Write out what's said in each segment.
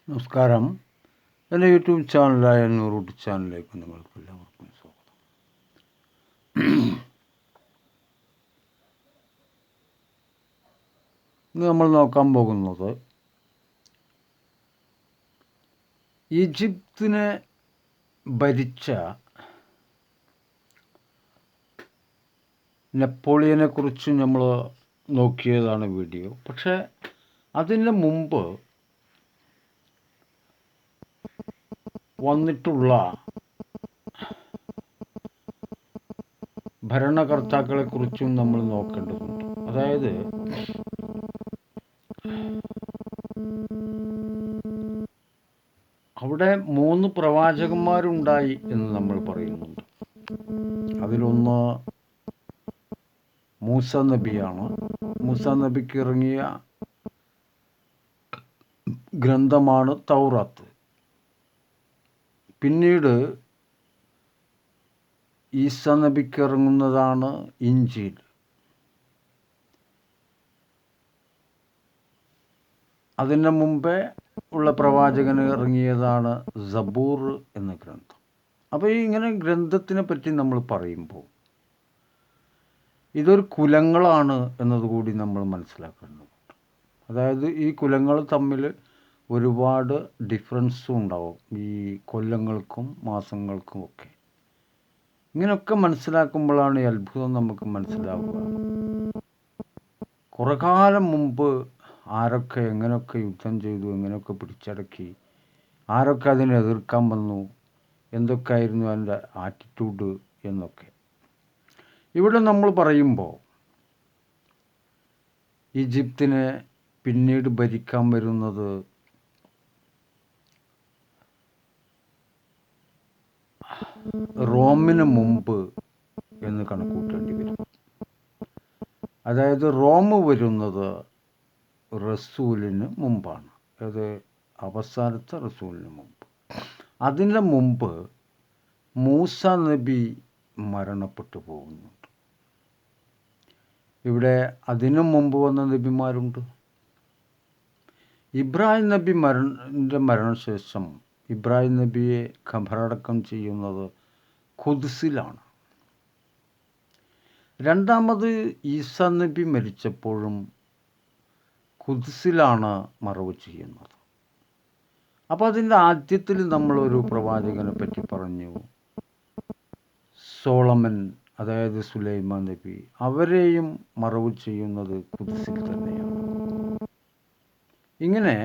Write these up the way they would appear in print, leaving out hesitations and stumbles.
നമസ്കാരം. എൻ്റെ യൂട്യൂബ് ചാനലായ നൂറൂട്ട് ചാനലിലേക്ക് നിങ്ങൾക്ക് എല്ലാവർക്കും സ്വാഗതം. ഇന്ന് നമ്മൾ നോക്കാൻ പോകുന്നത് ഈജിപ്തിനെ ഭരിച്ച നെപ്പോളിയനെ കുറിച്ച് നമ്മൾ നോക്കിയതാണ് വീഡിയോ. പക്ഷേ അതിന് മുമ്പ് വന്നിട്ടുള്ള ഭരണകർത്താക്കളെക്കുറിച്ചും നമ്മൾ നോക്കേണ്ടതുണ്ട്. അതായത് അവിടെ 3 പ്രവാചകന്മാരുണ്ടായി എന്ന് നമ്മൾ പറയുന്നുണ്ട്. അതിലൊന്ന് മൂസ നബിയാണ്. മൂസ നബിക്ക് ഇറങ്ങിയ ഗ്രന്ഥമാണ് തൗറാത്ത്. പിന്നീട് ഈസ നബിക്ക് ഇറങ്ങുന്നതാണ് ഇഞ്ചീൽ. അതിന് മുമ്പേ ഉള്ള പ്രവാചകന് ഇറങ്ങിയതാണ് സബൂർ എന്ന ഗ്രന്ഥം. അപ്പോൾ ഇങ്ങനെ ഗ്രന്ഥത്തിനെ പറ്റി നമ്മൾ പറയുമ്പോൾ ഇതൊരു കുലങ്ങളാണ് എന്നതുകൂടി നമ്മൾ മനസ്സിലാക്കേണ്ടതുണ്ട്. അതായത് ഈ കുലങ്ങൾ തമ്മിൽ ഒരുപാട് ഡിഫറൻസും ഉണ്ടാവും, ഈ കൊല്ലങ്ങൾക്കും മാസങ്ങൾക്കും ഒക്കെ. ഇങ്ങനെയൊക്കെ മനസ്സിലാക്കുമ്പോഴാണ് ഈ അത്ഭുതം നമുക്ക് മനസ്സിലാവുക. കുറേ കാലം മുമ്പ് ആരൊക്കെ എങ്ങനെയൊക്കെ യുദ്ധം ചെയ്തു, എങ്ങനെയൊക്കെ പിടിച്ചടക്കി, ആരൊക്കെ അതിനെ എതിർക്കാൻ വന്നു, എന്തൊക്കെയായിരുന്നു അതിൻ്റെ ആറ്റിറ്റ്യൂഡ് എന്നൊക്കെ. ഇവിടെ നമ്മൾ പറയുമ്പോൾ ഈജിപ്തിനെ പിന്നീട് ഭരിക്കാൻ വരുന്നത് റോമിന് മുമ്പ് എന്ന് കണക്കൂട്ടേണ്ടി വരും. അതായത് റോം വരുന്നത് റസൂലിന് മുമ്പാണ്. അത് അവസാനത്തെ റസൂലിന് മുമ്പ്. അതിന് മുമ്പ് മൂസ നബി മരണപ്പെട്ടു പോകുന്നുണ്ട്. ഇവിടെ അതിനു മുമ്പ് വന്ന നബിമാരുണ്ട്. ഇബ്രാഹിം നബി മരണശേഷം ഇബ്രാഹിം നബിയെ ഖബറടക്കം ചെയ്യുന്നത് ഖുദ്സിലാണ്. രണ്ടാമത് ഈസ നബി മരിച്ചപ്പോഴും ഖുദ്സിലാണ് മറവ് ചെയ്യുന്നത്. അപ്പോൾ അതിൻ്റെ ആദ്യത്തിൽ നമ്മളൊരു പ്രവാചകനെ പറ്റി പറഞ്ഞു, സോളമൻ, അതായത് സുലൈമാൻ നബി. അവരെയും മറവ് ചെയ്യുന്നത് ഖുദ്സിൽ തന്നെയാണ്. ഇങ്ങനെ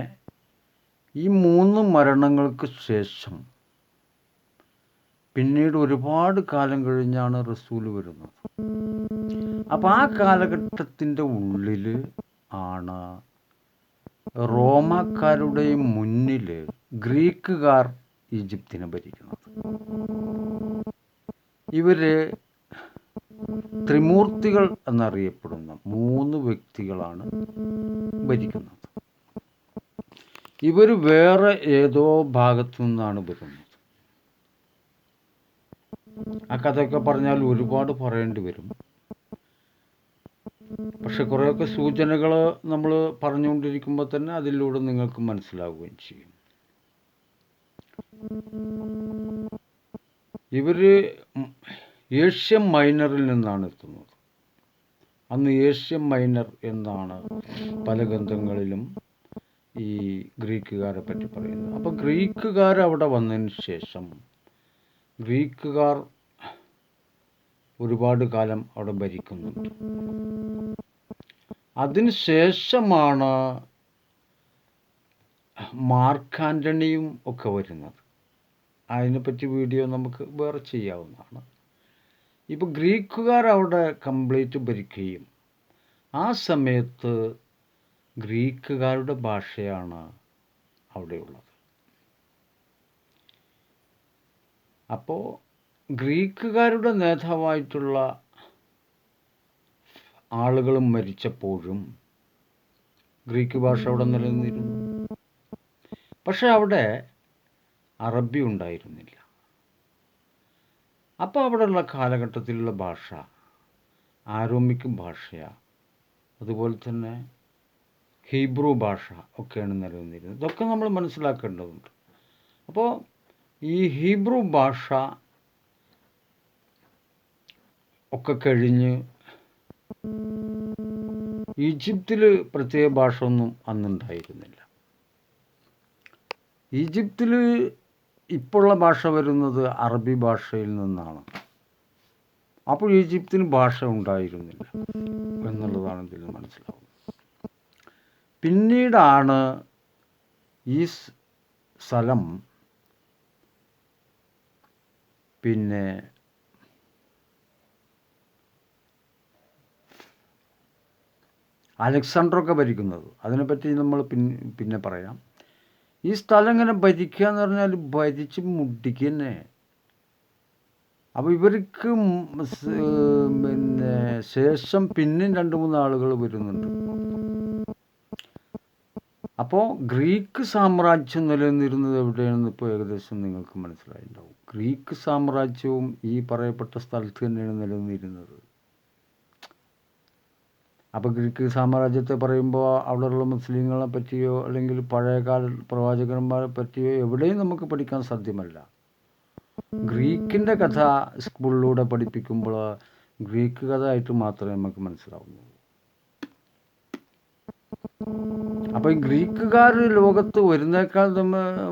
ഈ 3 മരണങ്ങൾക്ക് ശേഷം പിന്നീട് ഒരുപാട് കാലം കഴിഞ്ഞാണ് റസൂൽ വരുന്നത്. അപ്പോൾ ആ കാലഘട്ടത്തിൻ്റെ ഉള്ളിൽ ആണ് റോമാക്കാരുടെ മുന്നിൽ ഗ്രീക്കുകാർ ഈജിപ്തിനെ ഭരിക്കുന്നത്. ഇവർ ത്രിമൂർത്തികൾ എന്നറിയപ്പെടുന്ന 3 വ്യക്തികളാണ് ഭരിക്കുന്നത്. ഇവർ വേറെ ഏതോ ഭാഗത്തു നിന്നാണ് വരുന്നത്. ആ കഥയൊക്കെ പറഞ്ഞാൽ ഒരുപാട് പറയേണ്ടി വരും. പക്ഷെ കുറേയൊക്കെ സൂചനകൾ നമ്മൾ പറഞ്ഞുകൊണ്ടിരിക്കുമ്പോൾ തന്നെ അതിലൂടെ നിങ്ങൾക്ക് മനസ്സിലാവുകയും ചെയ്യും. ഇവർ ഏഷ്യ മൈനറിൽ നിന്നാണ് എത്തുന്നത്. അന്ന് ഏഷ്യ മൈനർ എന്നാണ് പല ഗ്രന്ഥങ്ങളിലും ഈ ഗ്രീക്കുകാരെ പറ്റി പറയുന്നത്. അപ്പോൾ ഗ്രീക്കുകാർ അവിടെ വന്നതിന് ശേഷം ഗ്രീക്കുകാർ ഒരുപാട് കാലം അവിടെ ഭരിക്കുന്നുണ്ട്. അതിന് ശേഷമാണ് മാർക്ക് ആൻ്റണിയും ഒക്കെ വരുന്നത്. അതിനെപ്പറ്റി വീഡിയോ നമുക്ക് വേറെ ചെയ്യാവുന്നതാണ്. ഇപ്പോൾ ഗ്രീക്കുകാർ അവിടെ കംപ്ലീറ്റ് ഭരിക്കുകയും ആ സമയത്ത് ഗ്രീക്കുകാരുടെ ഭാഷയാണ് അവിടെയുള്ളത്. അപ്പോൾ ഗ്രീക്കുകാരുടെ നേതാവായിട്ടുള്ള ആളുകളും മരിച്ചപ്പോഴും ഗ്രീക്ക് ഭാഷ അവിടെ നിലനിന്നിരുന്നു. പക്ഷെ അവിടെ അറബി ഉണ്ടായിരുന്നില്ല. അപ്പോൾ അവിടെയുള്ള കാലഘട്ടത്തിലുള്ള ഭാഷ ആരോമിക് ഭാഷയാണ്. അതുപോലെ തന്നെ ഹീബ്രു ഭാഷ ഒക്കെയാണ് നിലനിന്നിരുന്നത്. ഇതൊക്കെ നമ്മൾ മനസ്സിലാക്കേണ്ടതുണ്ട്. അപ്പോൾ ഈ ഹീബ്രു ഭാഷ ഒക്കെ കഴിഞ്ഞ് ഈജിപ്തിൽ പ്രത്യേക ഭാഷ ഒന്നും അന്നുണ്ടായിരുന്നില്ല. ഈജിപ്തിൽ ഇപ്പോഴുള്ള ഭാഷ വരുന്നത് അറബി ഭാഷയിൽ നിന്നാണ്. അപ്പോൾ ഈജിപ്തിന് ഭാഷ ഉണ്ടായിരുന്നില്ല എന്നുള്ളതാണ് ഇതിൽ മനസ്സിലാവുന്നത്. പിന്നീടാണ് ഈ സ്ഥലം പിന്നെ അലക്സാണ്ടറൊക്കെ ഭരിക്കുന്നത്. അതിനെപ്പറ്റി നമ്മൾ പിന്നെ പറയാം. ഈ സ്ഥലം ഇങ്ങനെ ഭരിക്കുക എന്ന് പറഞ്ഞാൽ ഭരിച്ച് മുടിക്കുക തന്നെ. അപ്പോൾ ഇവർക്ക് പിന്നെ ശേഷം പിന്നെയും 2-3 ആളുകൾ വരുന്നുണ്ട്. അപ്പോൾ ഗ്രീക്ക് സാമ്രാജ്യം നിലനിന്നിരുന്നത് എവിടെയാണെന്ന് ഇപ്പോൾ ഏകദേശം നിങ്ങൾക്ക് മനസ്സിലായിട്ടുണ്ടാവും. ഗ്രീക്ക് സാമ്രാജ്യവും ഈ പറയപ്പെട്ട സ്ഥലത്ത് തന്നെയാണ് നിലനിന്നിരുന്നത്. അപ്പോൾ ഗ്രീക്ക് സാമ്രാജ്യത്തെ പറയുമ്പോൾ അവിടെയുള്ള മുസ്ലിങ്ങളെ പറ്റിയോ അല്ലെങ്കിൽ പഴയകാല പ്രവാചകന്മാരെ പറ്റിയോ എവിടെയും നമുക്ക് പഠിക്കാൻ സാധ്യമല്ല. ഗ്രീക്കിൻ്റെ കഥ സ്കൂളിലൂടെ പഠിപ്പിക്കുമ്പോൾ ഗ്രീക്ക് കഥ ആയിട്ട് മാത്രമേ നമുക്ക് മനസ്സിലാവുന്നുള്ളൂ. അപ്പോൾ ഈ ഗ്രീക്കുകാർ ലോകത്ത് വരുന്നേക്കാൾ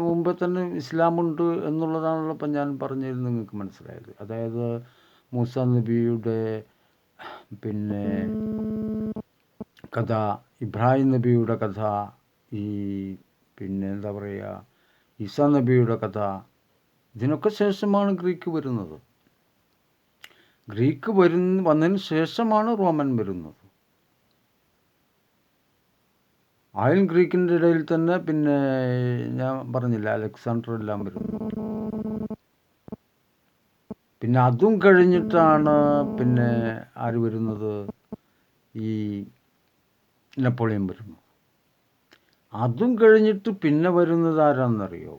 മുമ്പേ തന്നെ ഇസ്ലാമുണ്ട് എന്നുള്ളതാണല്ലോ ഇപ്പം ഞാൻ പറഞ്ഞിരുന്നത് നിങ്ങൾക്ക് മനസ്സിലായത്. അതായത് മൂസാ നബിയുടെ പിന്നെ കഥ, ഇബ്രാഹിം നബിയുടെ കഥ, ഈ പിന്നെ എന്താ പറയുക ഈസാ നബിയുടെ കഥ, ഇതിനൊക്കെ ശേഷമാണ് ഗ്രീക്ക് വരുന്നത്. ഗ്രീക്ക് വന്നതിന് ശേഷമാണ് റോമൻ വരുന്നത്. ആയൻ ഗ്രീക്കിൻ്റെ ഇടയിൽ തന്നെ പിന്നെ ഞാൻ പറഞ്ഞില്ല അലക്സാണ്ടർ എല്ലാം വരുന്നു. പിന്നെ അതും കഴിഞ്ഞിട്ടാണ് പിന്നെ ആര് വരുന്നത്, ഈ നെപ്പോളിയൻ വരുന്നു. അതും കഴിഞ്ഞിട്ട് പിന്നെ വരുന്നത് ആരാണെന്നറിയോ?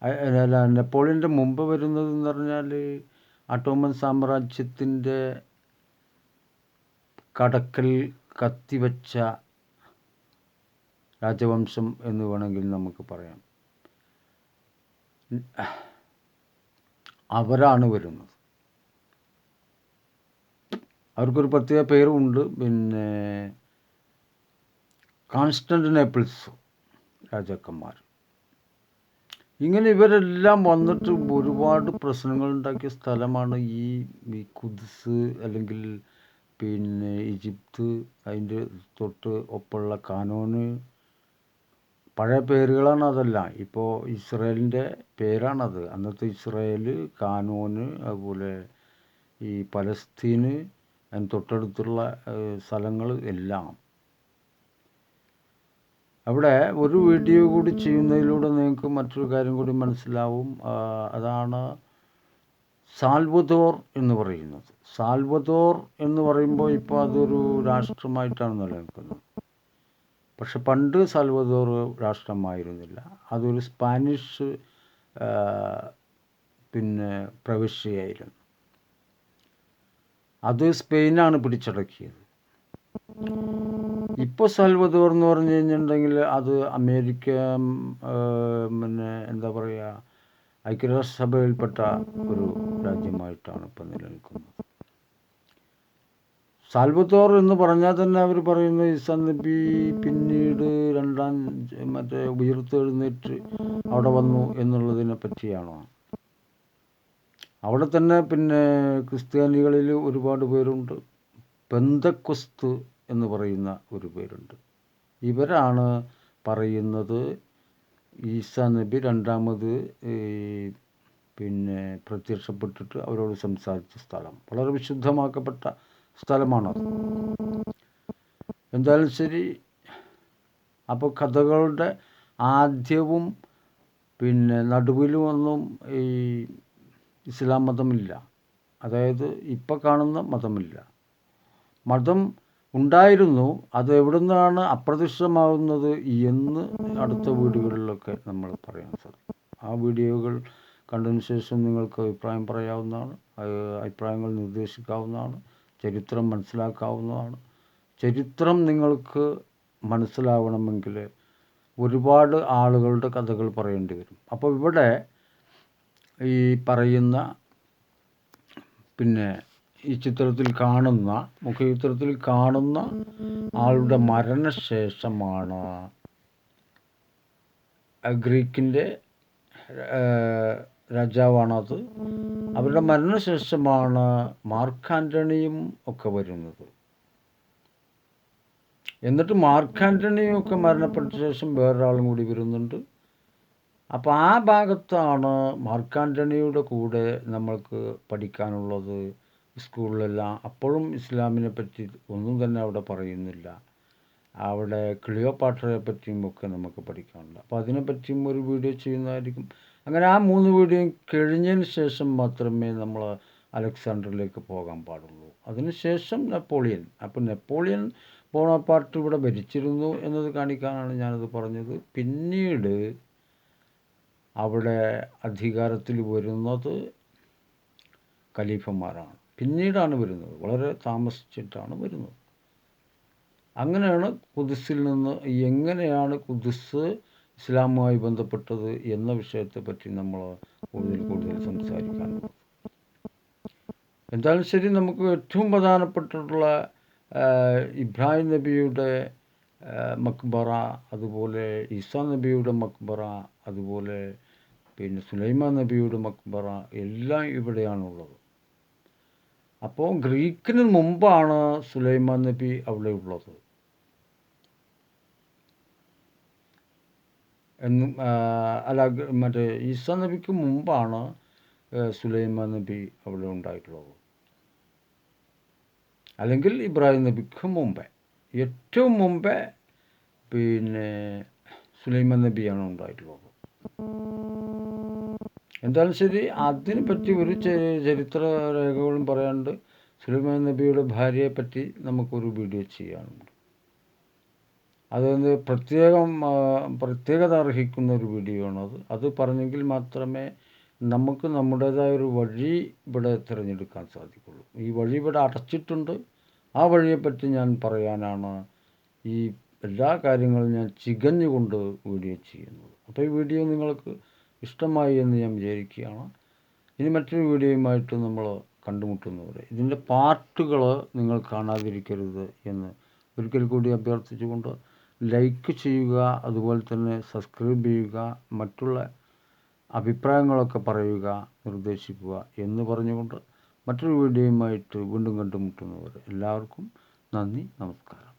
അല്ല, നെപ്പോളിയൻ്റെ മുമ്പ് വരുന്നത് എന്ന് പറഞ്ഞാൽ ഓട്ടോമൻ സാമ്രാജ്യത്തിൻ്റെ കടക്കൽ കത്തിവെച്ച രാജവംശം എന്ന് വേണമെങ്കിൽ നമുക്ക് പറയാം. അവരാണ് വരുന്നത്. അവർക്കൊരു പ്രത്യേക പേരുമുണ്ട്, പിന്നെ കോൺസ്റ്റന്റിനോപ്പിൾസ് രാജാക്കന്മാർ. ഇങ്ങനെ ഇവരെല്ലാം വന്നിട്ട് ഒരുപാട് പ്രശ്നങ്ങൾ ഉണ്ടാക്കിയ സ്ഥലമാണ് ഈ ഖുദ്സ് അല്ലെങ്കിൽ പിന്നെ ഈജിപ്ത്. അതിൻ്റെ തൊട്ട് ഒപ്പമുള്ള കാനോന്. പഴയ പേരുകളാണ് അതെല്ലാം. ഇപ്പോൾ ഇസ്രയേലിൻ്റെ പേരാണത്. അന്നത്തെ ഇസ്രയേൽ, കാനോന്, അതുപോലെ ഈ പലസ്തീന്, അതിന് തൊട്ടടുത്തുള്ള സ്ഥലങ്ങൾ എല്ലാം. അവിടെ ഒരു വീഡിയോ കൂടി ചെയ്യുന്നതിലൂടെ നിങ്ങൾക്ക് മറ്റൊരു കാര്യം കൂടി മനസ്സിലാവും. അതാണ് സാൽവദോർ എന്ന് പറയുന്നത്. സാൽവദോർ എന്ന് പറയുമ്പോൾ ഇപ്പോൾ അതൊരു രാഷ്ട്രമായിട്ടാണ് നിലനിൽക്കുന്നത്. പക്ഷെ പണ്ട് സാൽവദോർ രാഷ്ട്രമായിരുന്നില്ല. അതൊരു സ്പാനിഷ് പിന്നെ പ്രവിശ്യയായിരുന്നു. അത് സ്പെയിനാണ് പിടിച്ചടക്കിയത്. ഇപ്പോൾ സാൽവദോർ എന്ന് പറഞ്ഞു കഴിഞ്ഞിട്ടുണ്ടെങ്കിൽ അത് അമേരിക്ക പിന്നെ എന്താ പറയുക ഐക്യരാഷ്ട്രസഭയിൽപ്പെട്ട ഒരു രാജ്യമായിട്ടാണ് ഇപ്പം നിലനിൽക്കുന്നത്. സാൽവദോർ എന്ന് പറഞ്ഞാൽ തന്നെ അവർ പറയുന്നത് ഈസാ നബി പിന്നീട് മറ്റേ ഉയർത്തെഴുന്നേറ്റ് അവിടെ വന്നു എന്നുള്ളതിനെ പറ്റിയാണോ? അവിടെ തന്നെ പിന്നെ ക്രിസ്ത്യാനികളിൽ ഒരുപാട് പേരുണ്ട്. പെന്തക്കൊസ്ത് എന്ന് പറയുന്ന ഒരു പേരുണ്ട്. ഇവരാണ് പറയുന്നത് ഈസാ നബി രണ്ടാമത് പിന്നെ പ്രത്യക്ഷപ്പെട്ടിട്ട് അവരോട് സംസാരിച്ച സ്ഥലം വളരെ വിശുദ്ധമാക്കപ്പെട്ട സ്ഥലമാണത്. എന്തായാലും ശരി. അപ്പോൾ കഥകളുടെ ആദ്യവും പിന്നെ നടുവിലുമൊന്നും ഈ ഇസ്ലാം മതമില്ല. അതായത് ഇപ്പോൾ കാണുന്ന മതമില്ല. മതം ഉണ്ടായിരുന്നു. അത് എവിടെ നിന്നാണ് അപ്രത്യക്ഷമാകുന്നത് എന്ന് അടുത്ത വീഡിയോകളിലൊക്കെ നമ്മൾ പറയാൻ സാധിക്കും. ആ വീഡിയോകൾ കണ്ടതിന് ശേഷം നിങ്ങൾക്ക് അഭിപ്രായം പറയാവുന്നതാണ്. അഭിപ്രായങ്ങൾ നിർദ്ദേശിക്കാവുന്നതാണ്. ചരിത്രം മനസ്സിലാക്കാവുന്നതാണ്. ചരിത്രം നിങ്ങൾക്ക് മനസ്സിലാവണമെങ്കിൽ ഒരുപാട് ആളുകളുടെ കഥകൾ പറയേണ്ടി വരും. അപ്പോൾ ഇവിടെ ഈ പറയുന്ന പിന്നെ ഈ ചിത്രത്തിൽ കാണുന്ന മുഖചിത്രത്തിൽ കാണുന്ന ആളുടെ മരണശേഷമാണ് ഗ്രീക്കിൻ്റെ രാജാവാണത്. അവരുടെ മരണശേഷമാണ് മാർക്ക് ആൻ്റണിയും ഒക്കെ വരുന്നത്. എന്നിട്ട് മാർക്ക് ആൻ്റണിയും ഒക്കെ മരണപ്പെട്ട ശേഷം വേറൊരാളും കൂടി വരുന്നുണ്ട്. അപ്പോൾ ആ ഭാഗത്താണ് മാർക്ക് ആൻ്റണിയുടെ കൂടെ നമ്മൾക്ക് പഠിക്കാനുള്ളത് സ്കൂളിലെല്ലാം. അപ്പോഴും ഇസ്ലാമിനെ പറ്റി ഒന്നും തന്നെ അവിടെ പറയുന്നില്ല. അവിടെ ക്ലിയോപാട്രയെ പറ്റിയും ഒക്കെ നമുക്ക് പഠിക്കാനുണ്ട്. അപ്പോൾ അതിനെപ്പറ്റിയും ഒരു വീഡിയോ ചെയ്യുന്നതായിരിക്കും. അങ്ങനെ ആ 3 വീഡിയോയും കഴിഞ്ഞതിന് ശേഷം മാത്രമേ നമ്മൾ അലക്സാണ്ടറിലേക്ക് പോകാൻ പാടുള്ളൂ. അതിനുശേഷം നെപ്പോളിയൻ. അപ്പോൾ നെപ്പോളിയൻ ബോണപ്പാർട്ട് ഇവിടെ ഭരിച്ചിരുന്നു എന്നത് കാണിക്കാനാണ് ഞാനത് പറഞ്ഞത്. പിന്നീട് അവിടെ അധികാരത്തിൽ വരുന്നത് ഖലീഫന്മാരാണ്. പിന്നീടാണ് വരുന്നത്, വളരെ താമസിച്ചിട്ടാണ് വരുന്നത്. അങ്ങനെയാണ് ഖുദ്സിൽ നിന്ന് എങ്ങനെയാണ് ഖുദ്സ് ഇസ്ലാമുമായി ബന്ധപ്പെട്ടത് എന്ന വിഷയത്തെപ്പറ്റി നമ്മൾ കൂടുതൽ സംസാരിക്കാനുള്ളത്. എന്തായാലും ശരി, നമുക്ക് ഏറ്റവും പ്രധാനപ്പെട്ടിട്ടുള്ള ഇബ്രാഹിം നബിയുടെ മക്ബറ, അതുപോലെ ഈസാ നബിയുടെ മക്ബറ, അതുപോലെ പിന്നെ സുലൈമാൻ നബിയുടെ മക്ബറ എല്ലാം ഇവിടെയാണുള്ളത്. അപ്പോൾ ഗ്രീക്കിന് മുമ്പാണ് സുലൈമാൻ നബി അവിടെ ഉള്ളത് എന്നും അല്ല, മറ്റേ ഈസാ നബിക്ക് മുമ്പാണ് സുലൈമാൻ നബി അവിടെ ഉണ്ടായിട്ടുള്ളത്. അല്ലെങ്കിൽ ഇബ്രാഹിം നബിക്ക് മുമ്പേ, ഏറ്റവും മുമ്പേ പിന്നെ സുലൈമാൻ നബിയാണ് ഉണ്ടായിട്ടുള്ളത്. എന്തായാലും ശരി, അതിനെപ്പറ്റി ഒരു ചരിത്ര രേഖകളും പറയാനുണ്ട്. സുലൈമാൻ നബിയുടെ ഭാര്യയെ പറ്റി നമുക്കൊരു വീഡിയോ ചെയ്യാനുണ്ട്. അതൊന്ന് പ്രത്യേകത അർഹിക്കുന്ന ഒരു വീഡിയോ ആണത്. അത് പറഞ്ഞെങ്കിൽ മാത്രമേ നമുക്ക് നമ്മുടേതായ ഒരു വഴി ഇവിടെ തിരഞ്ഞെടുക്കാൻ സാധിക്കുള്ളൂ. ഈ വഴി ഇവിടെ അടച്ചിട്ടുണ്ട്. ആ വഴിയെപ്പറ്റി ഞാൻ പറയാനാണ് ഈ എല്ലാ കാര്യങ്ങളും ഞാൻ ചികഞ്ഞുകൊണ്ട് വീഡിയോ ചെയ്യുന്നത്. അപ്പോൾ ഈ വീഡിയോ നിങ്ങൾക്ക് ഇഷ്ടമായി എന്ന് ഞാൻ വിചാരിക്കുകയാണ്. ഇനി മറ്റൊരു വീഡിയോയുമായിട്ട് നമ്മൾ കണ്ടുമുട്ടുന്നവരെ ഇതിൻ്റെ പാർട്ടുകൾ നിങ്ങൾ കാണാതിരിക്കരുത് എന്ന് ഒരിക്കൽ കൂടി അഭ്യർത്ഥിച്ചുകൊണ്ട് ലൈക്ക് ചെയ്യുക, അതുപോലെ തന്നെ സബ്സ്ക്രൈബ് ചെയ്യുക, മറ്റുള്ള അഭിപ്രായങ്ങളൊക്കെ പറയുക, നിർദ്ദേശിക്കുക എന്ന് പറഞ്ഞുകൊണ്ട് മറ്റൊരു വീഡിയോയുമായിട്ട് വീണ്ടും കണ്ടുമുട്ടുന്നവരെ എല്ലാവർക്കും നന്ദി, നമസ്കാരം.